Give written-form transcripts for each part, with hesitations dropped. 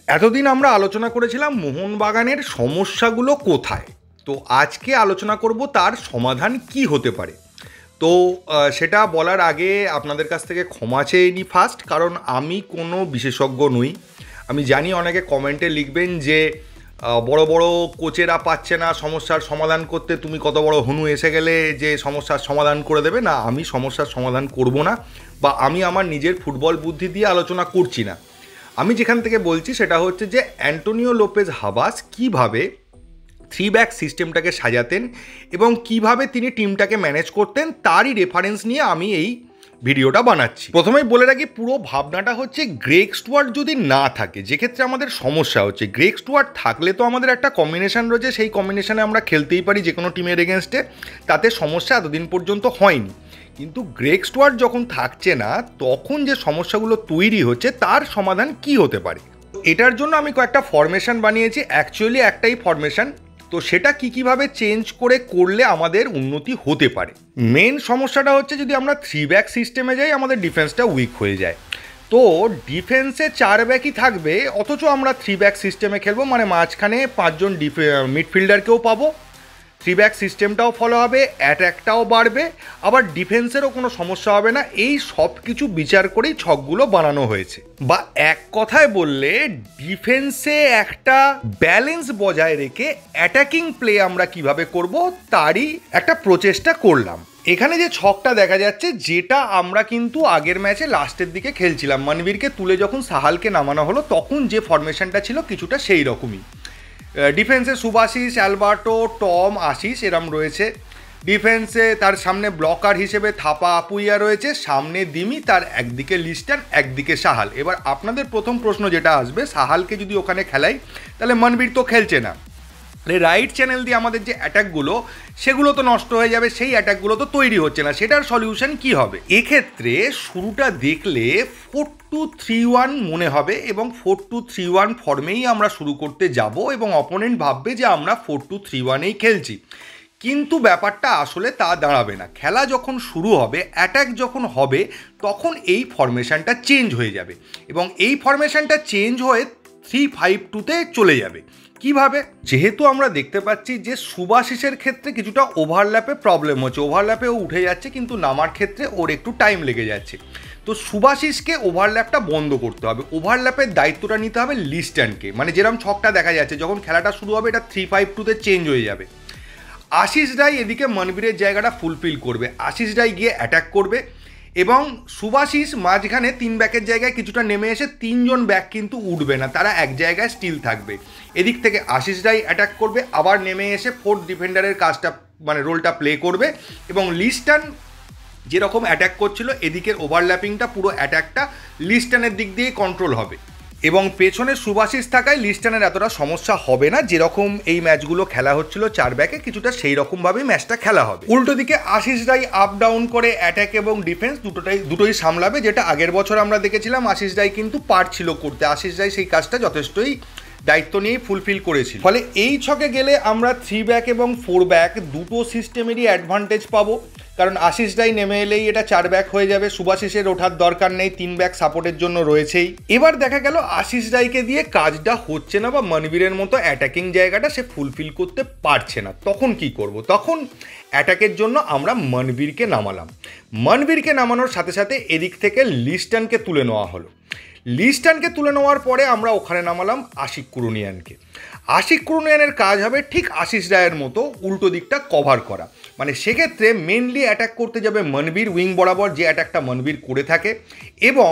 এতদিন আমরা আলোচনা করেছিলাম মোহনবাগানের সমস্যাগুলো কোথায়। তো আজকে আলোচনা করব তার সমাধান কি হতে পারে। তো সেটা বলার আগে আপনাদের কাছ থেকে ক্ষমা চেয়ে নিই ফার্স্ট, কারণ আমি কোনো বিশেষজ্ঞ নই। আমি জানি অনেকে কমেন্টে লিখবেন যে বড় বড় কোচেরা পাচ্ছে না সমস্যার সমাধান করতে, তুমি কত বড় হনু এসে গেলে যে সমস্যার সমাধান করে দেবে। না, আমি সমস্যার সমাধান করব না, বা আমি আমার নিজের ফুটবল বুদ্ধি দিয়ে আলোচনা করছি না। আমি যেখান থেকে বলছি সেটা হচ্ছে যে অ্যান্টোনিও লোপেজ হাবাস কীভাবে 3 ব্যাক সিস্টেমটাকে সাজাতেন এবং কিভাবে তিনি টিমটাকে ম্যানেজ করতেন তারই রেফারেন্স নিয়ে আমি এই ভিডিওটা বানাচ্ছি। প্রথমেই বলে রাখি, পুরো ভাবনাটা হচ্ছে গ্রেগ স্টুয়ার্ট যদি না থাকে, যে ক্ষেত্রে আমাদের সমস্যা হচ্ছে, গ্রেগ স্টুয়ার্ট থাকলে তো আমাদের একটা কম্বিনেশন রয়েছে, সেই কম্বিনেশনে আমরা খেলতেই পারি যে কোনো টিমের এগেনস্টে, তাতে সমস্যা এতদিন পর্যন্ত হয়নি। কিন্তু গ্রেগ স্টুয়ার্ট যখন থাকছে না, তখন যে সমস্যাগুলো তৈরি হচ্ছে তার সমাধান কি হতে পারে। এটার জন্য আমি কয়েকটা ফরমেশন বানিয়েছি, অ্যাকচুয়ালি একটাই ফরমেশন। তো সেটা কীভাবে চেঞ্জ করলে আমাদের উন্নতি হতে পারে। মেন সমস্যাটা হচ্ছে যদি আমরা 3 ব্যাক সিস্টেমে যাই, আমাদের ডিফেন্সটা উইক হয়ে যায়। তো ডিফেন্সে 4 ব্যাকই থাকবে, অথচ আমরা 3 ব্যাক সিস্টেমে খেলবো, মানে মাঝখানে 5জন মিডফিল্ডারকেও পাবো, 3 ব্যাক সিস্টেমটাও ফলো হবে, অ্যাট্যাকটাও বাড়বে, আবার ডিফেন্সেরও কোনো সমস্যা হবে না। এই সব কিছু বিচার করেই ছকগুলো বানানো হয়েছে। বা এক কথায় বললে, ডিফেন্সে একটা ব্যালেন্স বজায় রেখে অ্যাটাকিং প্লে আমরা কিভাবে করব তারই একটা প্রচেষ্টা করলাম। এখানে যে ছকটা দেখা যাচ্ছে, যেটা আমরা কিন্তু আগের ম্যাচে লাস্টের দিকে খেলছিলাম, মনবীরকে তুলে যখন সাহালকে নামানো হলো, তখন যে ফরমেশনটা ছিল কিছুটা সেই রকমই। ডিফেন্সে সুভাশিস, অ্যালবার্টো, টম, আশিস এরম রয়েছে। ডিফেন্সে তার সামনে ব্লকার হিসেবে থাপা, আপুইয়া রয়েছে, সামনে দিমি, তার একদিকে লিস্টান, একদিকে সাহাল। এবার আপনাদের প্রথম প্রশ্ন যেটা আসবে, সাহালকে যদি ওখানে খেলাই তাহলে মনবীর তো খেলছে না, রাইট চ্যানেল দিয়ে আমাদের যে অ্যাটাকগুলো সেগুলো তো নষ্ট হয়ে যাবে, সেই অ্যাটাকগুলো তো তৈরি হচ্ছে না, সেটার সলিউশন কি হবে? এক্ষেত্রে শুরুটা দেখলে 4-2-3-1 মনে হবে, এবং 4-2-3-1 ফর্মেই আমরা শুরু করতে যাব, এবং অপোনেন্ট ভাববে যে আমরা 4-2-3-1এই খেলছি। কিন্তু ব্যাপারটা আসলে তা দাঁড়াবে না। খেলা যখন শুরু হবে, অ্যাটাক যখন হবে, তখন এই ফরমেশনটা চেঞ্জ হয়ে যাবে, এবং এই ফরমেশনটা চেঞ্জ হয়ে 3-5-2-তে চলে যাবে। কিভাবে? যেহেতু আমরা দেখতে পাচ্ছি যে সুভাশিসের ক্ষেত্রে কিছুটা ওভারল্যাপে প্রবলেম হচ্ছে, ওভারল্যাপে ও উঠে যাচ্ছে, কিন্তু নামার ক্ষেত্রে ওর একটু টাইম লেগে যাচ্ছে। তো সুভাশিসকে ওভারল্যাপটা বন্ধ করতে হবে, ওভারল্যাপের দায়িত্বটা নিতে হবে লিস্টানকে। মানে যেরকম ছকটা দেখা যাচ্ছে, যখন খেলাটা শুরু হবে এটা 3-5-2-তে চেঞ্জ হয়ে যাবে। আশিস রায় এদিকে মনবীরের জায়গাটা ফুলফিল করবে, আশিস রায় গিয়ে অ্যাটাক করবে, এবং সুভাশিস মাঝখানে 3 ব্যাকের জায়গায় কিছুটা নেমে এসে 3জন ব্যাক কিন্তু উঠবে না, তারা এক জায়গায় স্টিল থাকবে। এদিক থেকে আশিস রায় অ্যাটাক করবে, আবার নেমে এসে 4th ডিফেন্ডারের কাজটা মানে রোলটা প্লে করবে, এবং লিস্টান যেরকম অ্যাটাক করছিল, এদিকের ওভারল্যাপিংটা পুরো অ্যাটাকটা লিস্টানের দিক দিয়েই কন্ট্রোল হবে, এবং পেছনে সুভাশিস থাকায় লিস্টানের এতটা সমস্যা হবে না। যেরকম এই ম্যাচগুলো খেলা হচ্ছিল 4 ব্যাকে, কিছুটা সেই রকমভাবেই ম্যাচটা খেলা হবে। উল্টো দিকে আশিস রায় আপ ডাউন করে অ্যাটাক এবং ডিফেন্স দুটোই সামলাবে, যেটা আগের বছর আমরা দেখেছিলাম আশিস রায় কিন্তু পারছিল করতে। আশিস রায় সেই কাজটা যথেষ্টই দায়িত্ব নিয়েই ফুলফিল করেছিল। ফলে এই ছকে গেলে আমরা 3 ব্যাক এবং 4 ব্যাক দুটো সিস্টেমেরই অ্যাডভান্টেজ পাবো, কারণ আশিস রায় নেমে এলেই এটা 4 ব্যাক হয়ে যাবে, সুভাশিসের ওঠার দরকার নেই, 3 ব্যাক সাপোর্টের জন্য রয়েছেই। এবার দেখা গেল আশিস রায়কে দিয়ে কাজটা হচ্ছে না, বা মনবীরের মতো অ্যাটাকিং জায়গাটা সে ফুলফিল করতে পারছে না, তখন কি করব? তখন অ্যাটাকের জন্য আমরা মনবীরকে নামালাম। মনবীরকে নামানোর সাথে সাথে এদিক থেকে লিস্টানকে তুলে নেওয়া হলো। লিস্টানকে তুলে নেওয়ার পরে আমরা ওখানে নামালাম আশিক কুরুনিয়ানকে। আশিক কুরুনিয়ানের কাজ হবে ঠিক আশিস রায়ের মতো উল্টো দিকটা কভার করা, মানে সেক্ষেত্রে মেনলি অ্যাটাক করতে যাবে মনবীর উইং বরাবর, যে অ্যাটাকটা মনবীর করে থাকে, এবং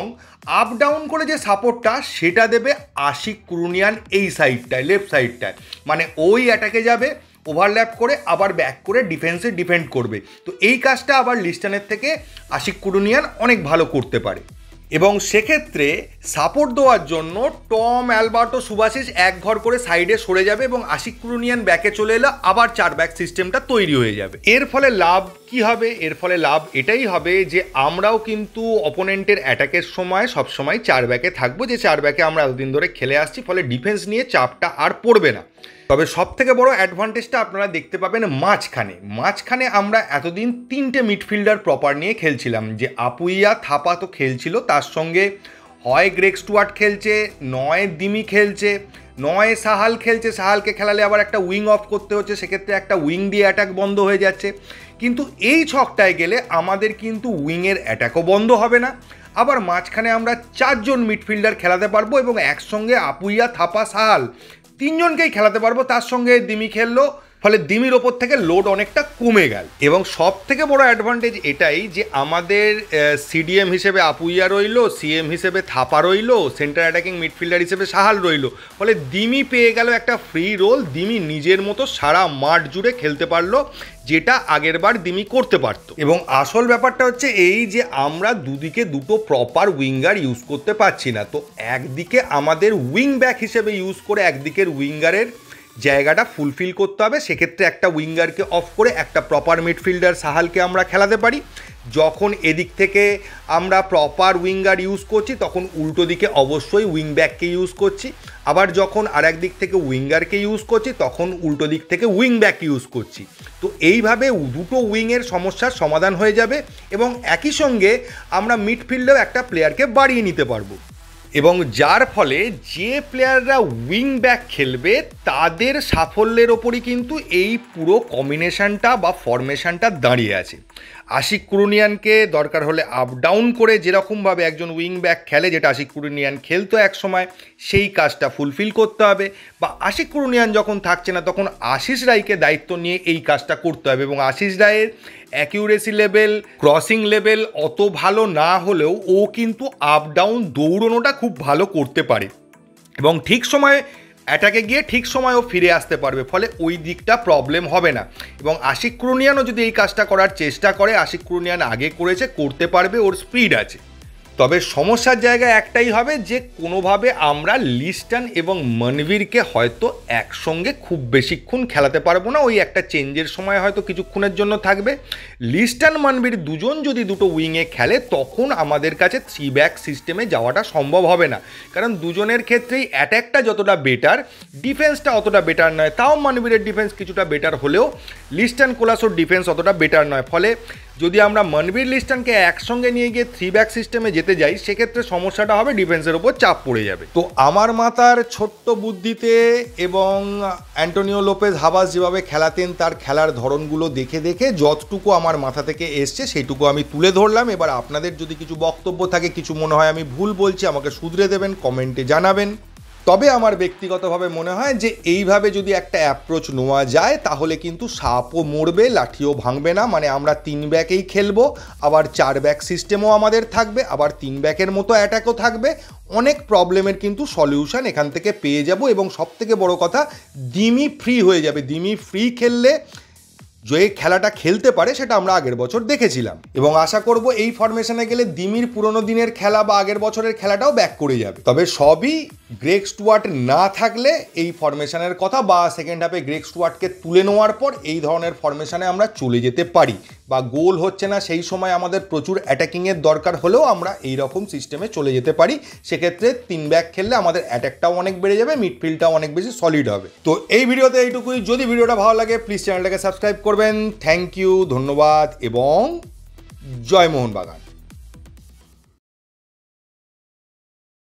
আপ ডাউন করে যে সাপোর্টটা সেটা দেবে আশিক কুরুনিয়ান এই সাইডটায়, লেফট সাইডটায়, মানে ওই অ্যাটাকে যাবে, ওভারল্যাপ করে আবার ব্যাক করে ডিফেন্সে ডিফেন্ড করবে। তো এই কাজটা আবার লিস্টানের থেকে আশিক কুরুনিয়ান অনেক ভালো করতে পারে, এবং সেক্ষেত্রে সাপোর্ট দেওয়ার জন্য টম, অ্যালবার্টো, সুভাশিস এক ঘর করে সাইডে সরে যাবে, এবং আশিক কুরুনিয়ান ব্যাকে চলে এলে আবার 4 ব্যাক সিস্টেমটা তৈরি হয়ে যাবে। এর ফলে লাভ কি হবে? এর ফলে লাভ এটাই হবে যে আমরাও কিন্তু অপোনেন্টের অ্যাটাকের সময় সবসময় 4 ব্যাকে থাকবো, যে 4 ব্যাকে আমরা এতদিন ধরে খেলে আসছি, ফলে ডিফেন্স নিয়ে চাপটা আর পড়বে না। তবে সবথেকে বড় অ্যাডভান্টেজটা আপনারা দেখতে পাবেন মাঝখানে আমরা এতদিন 3টে মিডফিল্ডার প্রপার নিয়ে খেলছিলাম, যে আপুইয়া, থাপা তো খেলছিল, তার সঙ্গে হয় গ্রেগ স্টুয়ার্ট খেলছে, নয় দিমি খেলছে, নয় সাহাল খেলছে, সাহালকে খেলালে আবার একটা উইং অফ করতে হচ্ছে, সেক্ষেত্রে একটা উইং দিয়ে অ্যাটাক বন্ধ হয়ে যাচ্ছে। কিন্তু এই ছকটায় গেলে আমাদের কিন্তু উইংয়ের অ্যাটাকও বন্ধ হবে না, আবার মাঝখানে আমরা 4 জন মিডফিল্ডার খেলাতে পারবো এবং একসঙ্গে আপুইয়া, থাপা, সাহাল 3 জনকেই খেলাতে পারবো, তার সঙ্গে দিমি খেললো, ফলে দিমির ওপর থেকে লোড অনেকটা কমে গেল। এবং সব থেকে বড় অ্যাডভান্টেজ এটাই যে আমাদের সিডিএম হিসেবে আপুইয়া রইল, সিএম হিসেবে থাপা রইল, সেন্টার অ্যাটাকিং মিডফিল্ডার হিসেবে সাহাল রইল, ফলে দিমি পেয়ে গেল একটা ফ্রি রোল। দিমি নিজের মতো সারা মাঠ জুড়ে খেলতে পারলো, যেটা আগের বার দিমি করতে পারত। এবং আসল ব্যাপারটা হচ্ছে এই যে আমরা দুদিকে দুটো প্রপার উইঙ্গার ইউজ করতে পারছি না। তো একদিকে আমাদের উইং ব্যাক হিসেবে ইউজ করে একদিকের উইঙ্গারের জায়গাটা ফুলফিল করতে হবে, সেক্ষেত্রে একটা উইঙ্গারকে অফ করে একটা প্রপার মিডফিল্ডার সাহালকে আমরা খেলাতে পারি। যখন এদিক থেকে আমরা প্রপার উইঙ্গার ইউজ করছি তখন উল্টো দিকে অবশ্যই উইং ব্যাককে ইউজ করছি, আবার যখন আর এক দিক থেকে উইঙ্গারকে ইউজ করছি তখন উল্টো দিক থেকে উইং ব্যাক ইউজ করছি। তো এইভাবে দুটো উইংয়ের সমস্যার সমাধান হয়ে যাবে এবং একই সঙ্গে আমরা মিডফিল্ডেও একটা প্লেয়ারকে বাড়িয়ে নিতে পারবো, এবং যার ফলে যে প্লেয়াররা উইং ব্যাক খেলবে তাদের সাফল্যের ওপরই কিন্তু এই পুরো কম্বিনেশনটা বা ফরমেশনটা দাঁড়িয়ে আছে। আশিক কুরুনিয়ানকে দরকার হলে আপ ডাউন করে যেরকমভাবে একজন উইং ব্যাক খেলে, যেটা আশিক কুরুনিয়ান খেলতো এক সময়, সেই কাজটা ফুলফিল করতে হবে। বা আশিক কুরুনিয়ান যখন থাকছে না তখন আশিস রায়কে দায়িত্ব নিয়ে এই কাজটা করতে হবে, এবং আশিস রায়ের অ্যাকিউরেসি লেভেল, ক্রসিং লেভেল অত ভালো না হলেও ও কিন্তু আপ ডাউন দৌড়নোটা খুব ভালো করতে পারে এবং ঠিক সময়ে অ্যাটাকে গিয়ে ঠিক সময়ও ফিরে আসতে পারবে, ফলে ওই দিকটা প্রবলেম হবে না। এবং আশিক কুরুনিয়ানও যদি এই কাজটা করার চেষ্টা করে, আশিক কুরুনিয়ান আগে করেছে, করতে পারবে, ওর স্পিড আছে। তবে সমস্যার জায়গা একটাই হবে যে কোনোভাবে আমরা লিস্টন এবং মনবীরকে হয়তো একসঙ্গে খুব বেশিক্ষণ খেলাতে পারবো না, ওই একটা চেঞ্জের সময় হয়তো কিছুক্ষণের জন্য থাকবে। লিস্টন মনবীর দুজন যদি দুটো উইংয়ে খেলে তখন আমাদের কাছে 3 ব্যাক সিস্টেমে যাওয়াটা সম্ভব হবে না, কারণ দুজনের ক্ষেত্রেই অ্যাট্যাকটা যতটা বেটার, ডিফেন্সটা অতটা বেটার নয়। তাও মনবীরের ডিফেন্স কিছুটা বেটার হলেও লিস্টন কোলাসোর ডিফেন্স অতটা বেটার নয়, ফলে যদি আমরা মনবীর লিস্টনকে একসঙ্গে নিয়ে গিয়ে 3 ব্যাক সিস্টেমে যেতে যাই সেক্ষেত্রে সমস্যাটা হবে, ডিফেন্সের ওপর চাপ পড়ে যাবে। তো আমার মাথার ছোট্ট বুদ্ধিতে এবং অ্যান্টোনিও লোপেজ হাবাস যেভাবে খেলাতেন তার খেলার ধরনগুলো দেখে দেখে যতটুকু আমার মাথা থেকে এসছে সেইটুকু আমি তুলে ধরলাম। এবার আপনাদের যদি কিছু বক্তব্য থাকে, কিছু মনে হয় আমি ভুল বলছি, আমাকে শুধরে দেবেন, কমেন্টে জানাবেন। তবে আমার ব্যক্তিগতভাবে মনে হয় যে এইভাবে যদি একটা অ্যাপ্রোচ নেওয়া যায় তাহলে কিন্তু সাপও মরবে, লাঠিও ভাঙবে না। মানে আমরা 3 ব্যাকেই খেলবো, আবার 4 ব্যাক সিস্টেমও আমাদের থাকবে, আবার 3 ব্যাকের মতো অ্যাটাকও থাকবে। অনেক প্রবলেমের কিন্তু সলিউশন এখান থেকে পেয়ে যাব, এবং সবথেকে বড় কথা দিমি ফ্রি হয়ে যাবে। দিমি ফ্রি খেললে যে খেলাটা খেলতে পারে সেটা আমরা আগের বছর দেখেছিলাম, এবং আশা করব এই ফরমেশনে গেলে দিমির পুরনো দিনের খেলা বা আগের বছরের খেলাটাও ব্যাক করে যাবে। তবে সবই গ্রেগ স্টুয়ার্ট না থাকলে এই ফরমেশনের কথা, বা সেকেন্ড হাফে গ্রেগ স্টুয়ার্টকে তুলে নেওয়ার পর এই ধরনের ফরমেশনে আমরা চলে যেতে পারি, বা গোল হচ্ছে না সেই সময় আমাদের প্রচুর অ্যাটাকিংয়ের দরকার হলেও আমরা এই রকম সিস্টেমে চলে যেতে পারি। সেক্ষেত্রে 3 ব্যাক খেললে আমাদের অ্যাটাকটাও অনেক বেড়ে যাবে, মিডফিল্ডটাও অনেক বেশি সলিড হবে। তো এই ভিডিওতে এইটুকুই। যদি ভিডিওটা ভালো লাগে প্লিজ চ্যানেলটাকে সাবস্ক্রাইব করবেন। থ্যাংক ইউ, ধন্যবাদ এবং জয় মোহনবাগান।